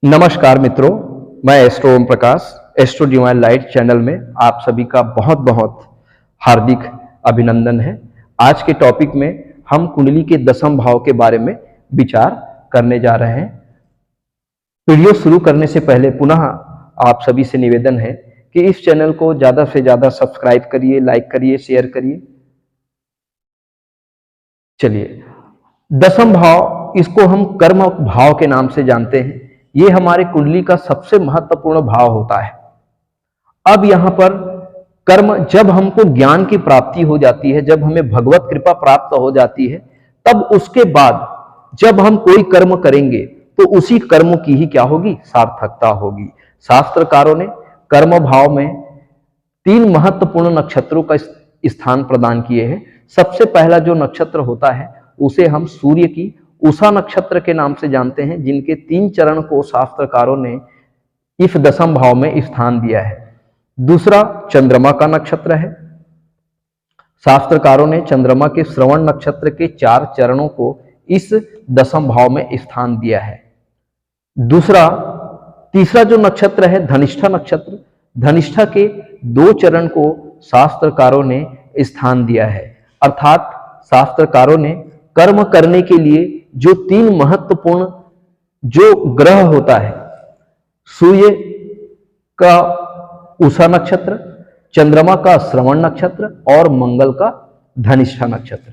नमस्कार मित्रों, मैं astro Om Prakash astro divine light channel में आप सभी का बहुत बहुत हार्दिक अभिनंदन है। आज के टॉपिक में हम कुंडली के दसम भाव के बारे में विचार करने जा रहे हैं। वीडियो शुरू करने से पहले पुनः आप सभी से निवेदन है कि इस चैनल को ज़्यादा से ज़्यादा सब्सक्राइब करिए, लाइक करिए, शेयर करिए। चलिए, दसम भाव, इसको हम कर्म भाव के नाम से जानते हैं। ये हमारे कुंडली का सबसे महत्वपूर्ण भाव होता है। अब यहां पर कर्म, जब हमको ज्ञान की प्राप्ति हो जाती है, जब हमें भगवत कृपा प्राप्त हो जाती है, तब उसके बाद जब हम कोई कर्म करेंगे तो उसी कर्म की ही क्या होगी, सार्थकता होगी। शास्त्रकारों ने कर्म भाव में 3 महत्वपूर्ण नक्षत्रों का स्थान प्रदान किए हैं। सबसे पहला जो नक्षत्र होता है उसे हम सूर्य की उषा नक्षत्र के नाम से जानते हैं, जिनके 3 चरण को शास्त्रकारों ने इस दसम भाव में स्थान दिया है। दूसरा चंद्रमा का नक्षत्र है। शास्त्रकारों ने चंद्रमा के श्रवण नक्षत्र के 4 चरणों को इस दसम भाव में स्थान दिया है। तीसरा जो नक्षत्र है धनिष्ठा नक्षत्र, धनिष्ठा के 2 चरण को शास्त्रकारों ने स्थान दिया है। अर्थात शास्त्रकारों ने कर्म करने के लिए जो 3 महत्वपूर्ण जो ग्रह होता है, सूर्य का उषा नक्षत्र, चंद्रमा का श्रवण नक्षत्र और मंगल का धनिष्ठा नक्षत्र,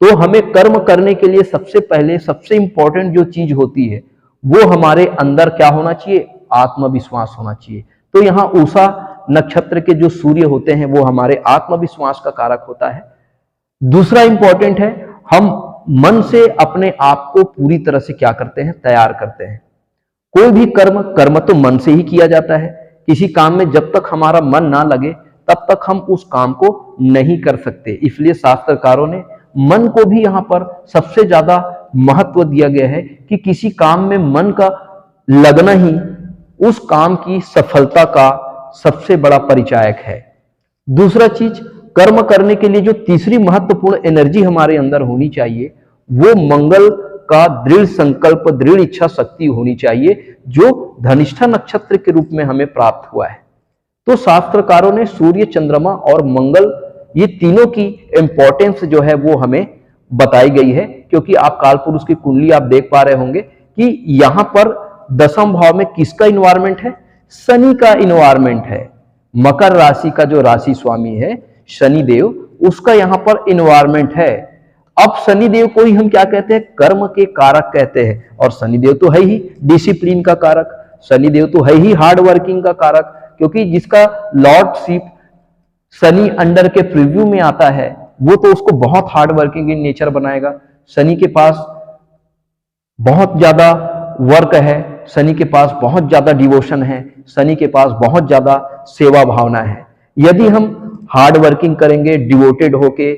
तो हमें कर्म करने के लिए सबसे पहले सबसे इंपॉर्टेंट जो चीज होती है वो हमारे अंदर क्या होना चाहिए, आत्मविश्वास होना चाहिए। तो यहाँ उषा नक्षत्र के जो सूर्य होते हैं वो हमारे आत्मविश्वास का कारक होता है। दूसरा इंपॉर्टेंट है, हम मन से अपने आप को पूरी तरह से क्या करते हैं, तैयार करते हैं। कोई भी कर्म तो मन से ही किया जाता है। किसी काम में जब तक हमारा मन ना लगे तब तक हम उस काम को नहीं कर सकते। इसलिए शास्त्रकारों ने मन को भी यहाँ पर सबसे ज्यादा महत्व दिया गया है कि किसी काम में मन का लगना ही उस काम की सफलता का सबसे बड़ा परिचायक है। दूसरा चीज, कर्म करने के लिए जो तीसरी महत्वपूर्ण एनर्जी हमारे अंदर होनी चाहिए वो मंगल का दृढ़ संकल्प, दृढ़ इच्छा शक्ति होनी चाहिए, जो धनिष्ठा नक्षत्र के रूप में हमें प्राप्त हुआ है। तो शास्त्रकारों ने सूर्य, चंद्रमा और मंगल, ये तीनों की इंपॉर्टेंस जो है वो हमें बताई गई है। क्योंकि आप कालपुरुष की कुंडली आप देख पा रहे होंगे कि यहां पर दसम भाव में किसका इन्वायरमेंट है, शनि का इन्वायरमेंट है। मकर राशि का जो राशि स्वामी है शनिदेव, उसका यहाँ पर इन्वायरमेंट है। अब शनिदेव को ही हम क्या कहते हैं, कर्म के कारक कहते हैं। और शनिदेव तो है ही डिसिप्लिन का कारक, शनिदेव तो है ही हार्ड वर्किंग का कारक। क्योंकि जिसका लॉर्डशिप शनि अंडर के प्रीव्यू में आता है वो तो उसको बहुत हार्ड वर्किंग इन नेचर बनाएगा। शनि के पास बहुत ज्यादा वर्क है, शनि के पास बहुत ज्यादा डिवोशन है, शनि के पास बहुत ज्यादा सेवा भावना है। यदि हम हार्ड वर्किंग करेंगे, डिवोटेड होके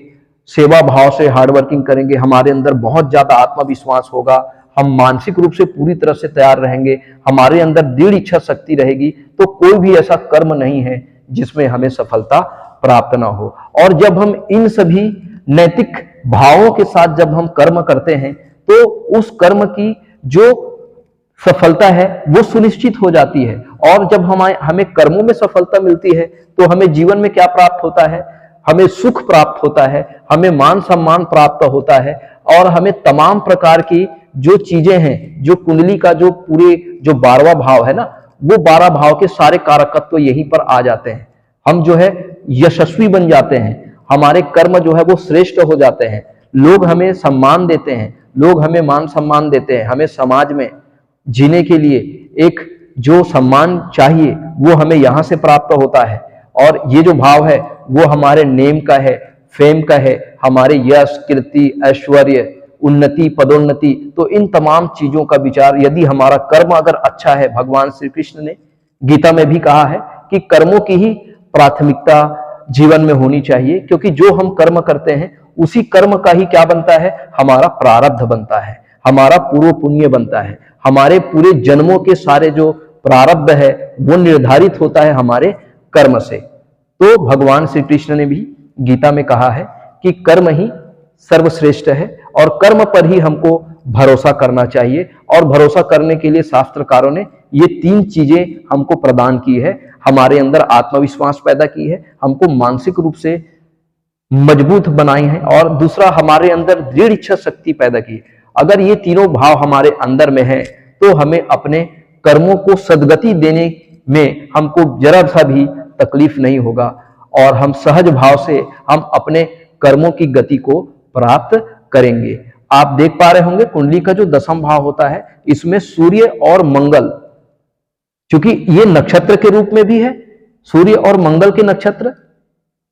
सेवा भाव से हार्ड वर्किंग करेंगे, हमारे अंदर बहुत ज्यादा आत्मविश्वास होगा, हम मानसिक रूप से पूरी तरह से तैयार रहेंगे, हमारे अंदर दृढ़ इच्छा शक्ति रहेगी, तो कोई भी ऐसा कर्म नहीं है जिसमें हमें सफलता प्राप्त ना हो। और जब हम इन सभी नैतिक भावों के साथ जब हम कर्म करते हैं तो उस कर्म की जो सफलता है वो सुनिश्चित हो जाती है। और जब हमें कर्मों में सफलता मिलती है तो हमें जीवन में क्या प्राप्त होता है, हमें सुख प्राप्त होता है, हमें मान सम्मान प्राप्त होता है, और हमें तमाम प्रकार की जो चीजें हैं, जो कुंडली का जो पूरे जो 12वां भाव है ना, वो 12 भाव के सारे कारकत्व तो यहीं पर आ जाते हैं। हम जो है यशस्वी बन जाते हैं, हमारे कर्म जो है वो श्रेष्ठ हो जाते हैं, लोग हमें सम्मान देते हैं, लोग हमें मान सम्मान देते हैं। हमें समाज में जीने के लिए एक जो सम्मान चाहिए वो हमें यहाँ से प्राप्त होता है। और ये जो भाव है वो हमारे नेम का है, फेम का है, हमारे यश, कीर्ति, ऐश्वर्य, उन्नति, पदोन्नति, तो इन तमाम चीजों का विचार, यदि हमारा कर्म अगर अच्छा है, भगवान श्री कृष्ण ने गीता में भी कहा है कि कर्मों की ही प्राथमिकता जीवन में होनी चाहिए। क्योंकि जो हम कर्म करते हैं उसी कर्म का ही क्या बनता है, हमारा प्रारब्ध बनता है, हमारा पूर्व पुण्य बनता है, हमारे पूरे जन्मों के सारे जो प्रारब्ध है वो निर्धारित होता है हमारे कर्म से। तो भगवान श्री कृष्ण ने भी गीता में कहा है कि कर्म ही सर्वश्रेष्ठ है और कर्म पर ही हमको भरोसा करना चाहिए। और भरोसा करने के लिए शास्त्रकारों ने ये 3 चीजें हमको प्रदान की है। हमारे अंदर आत्मविश्वास पैदा की है, हमको मानसिक रूप से मजबूत बनाई है, और दूसरा हमारे अंदर दृढ़ इच्छा शक्ति पैदा की। अगर ये तीनों भाव हमारे अंदर में है तो हमें अपने कर्मों को सद्गति देने में हमको जरा सा भी तकलीफ नहीं होगा, और हम सहज भाव से हम अपने कर्मों की गति को प्राप्त करेंगे। आप देख पा रहे होंगे कुंडली का जो 10वां भाव होता है, इसमें सूर्य और मंगल, क्योंकि ये नक्षत्र के रूप में भी है, सूर्य और मंगल के नक्षत्र,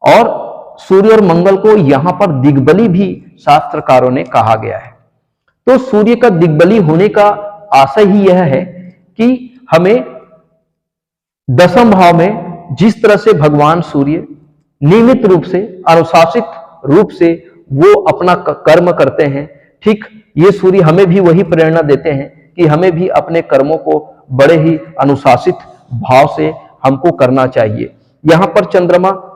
और सूर्य और मंगल को यहां पर दिग्बली भी शास्त्रकारों ने कहा गया है। तो सूर्य का दिग्बली होने का आशय ही यह है कि हमें 10वें भाव में जिस तरह से भगवान सूर्य नियमित रूप से, अनुशासित रूप से वो अपना कर्म करते हैं, ठीक ये सूर्य हमें भी वही प्रेरणा देते हैं कि हमें भी अपने कर्मों को बड़े ही अनुशासित भाव से हमको करना चाहिए। यहां पर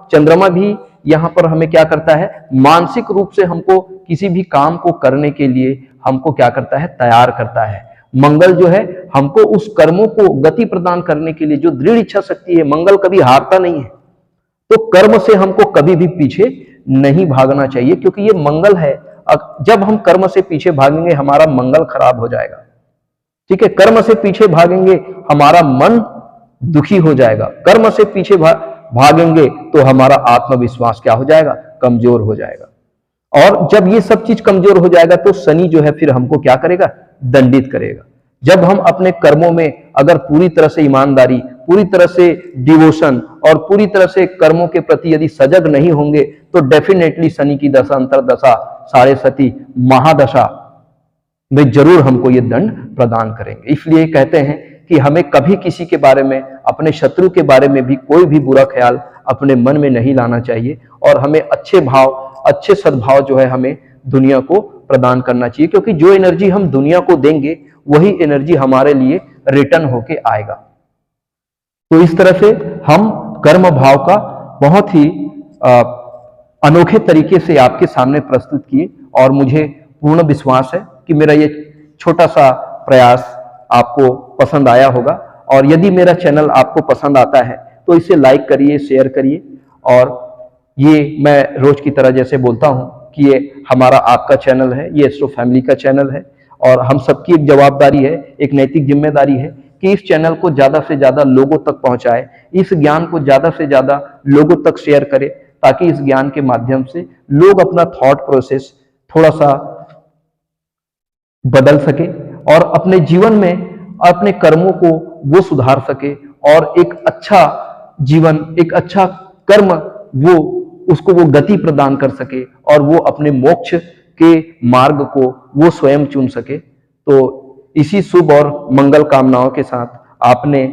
चंद्रमा भी यहां पर हमें क्या करता है, मानसिक रूप से हमको किसी भी काम को करने के लिए हमको क्या करता है, तैयार करता है। मंगल जो है हमको उस कर्मों को गति प्रदान करने के लिए, जो दृढ़ इच्छा शक्ति है, मंगल कभी हारता नहीं है, तो कर्म से हमको कभी भी पीछे नहीं भागना चाहिए, क्योंकि ये मंगल है। जब हम कर्म से पीछे भागेंगे हमारा मंगल खराब हो जाएगा, ठीक है। कर्म से पीछे भागेंगे हमारा मन दुखी हो जाएगा, कर्म से पीछे भागेंगे तो हमारा आत्मविश्वास क्या हो जाएगा, कमजोर हो जाएगा, और जब ये सब चीज कमजोर हो जाएगा तो शनि जो है फिर हमको क्या करेगा, दंडित करेगा। जब हम अपने कर्मों में अगर पूरी तरह से ईमानदारी, पूरी तरह से डिवोशन और पूरी तरह से कर्मों के प्रति यदि सजग नहीं होंगे तो डेफिनेटली शनि की दशा, अंतरदशा, साढ़े सती, महादशा में जरूर हमको ये दंड प्रदान करेंगे। इसलिए कहते हैं कि हमें कभी किसी के बारे में, अपने शत्रु के बारे में भी कोई भी बुरा ख्याल अपने मन में नहीं लाना चाहिए, और हमें अच्छे भाव, अच्छे सद्भाव जो है हमें दुनिया को प्रदान करना चाहिए, क्योंकि जो एनर्जी हम दुनिया को देंगे वही एनर्जी हमारे लिए रिटर्न होके आएगा। तो इस तरह से हम कर्म भाव का बहुत ही अनोखे तरीके से आपके सामने प्रस्तुत किए, और मुझे पूर्ण विश्वास है कि मेरा ये छोटा सा प्रयास आपको पसंद आया होगा। और यदि मेरा चैनल आपको पसंद आता है तो इसे लाइक करिए, शेयर करिए, और ये मैं रोज की तरह जैसे बोलता हूं कि ये हमारा आपका चैनल है, ये एस्ट्रो फैमिली का चैनल है, और हम सबकी एक जवाबदारी है, एक नैतिक जिम्मेदारी है कि इस चैनल को ज्यादा से ज्यादा लोगों तक पहुंचाए, इस ज्ञान को ज्यादा से ज्यादा लोगों तक शेयर करें, ताकि इस ज्ञान के माध्यम से लोग अपना थॉट प्रोसेस थोड़ा सा बदल सके, और अपने जीवन में अपने कर्मों को वो सुधार सके, और एक अच्छा जीवन, एक अच्छा कर्म वो उसको वो गति प्रदान कर सके, और वो अपने मोक्ष के मार्ग को वो स्वयं चुन सके। तो इसी शुभ और मंगल कामनाओं के साथ आपने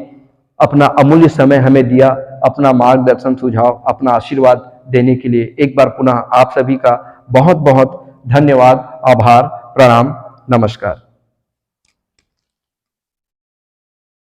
अपना अमूल्य समय हमें दिया, अपना मार्गदर्शन, सुझाव, अपना आशीर्वाद देने के लिए एक बार पुनः आप सभी का बहुत बहुत धन्यवाद, आभार, प्रणाम, नमस्कार।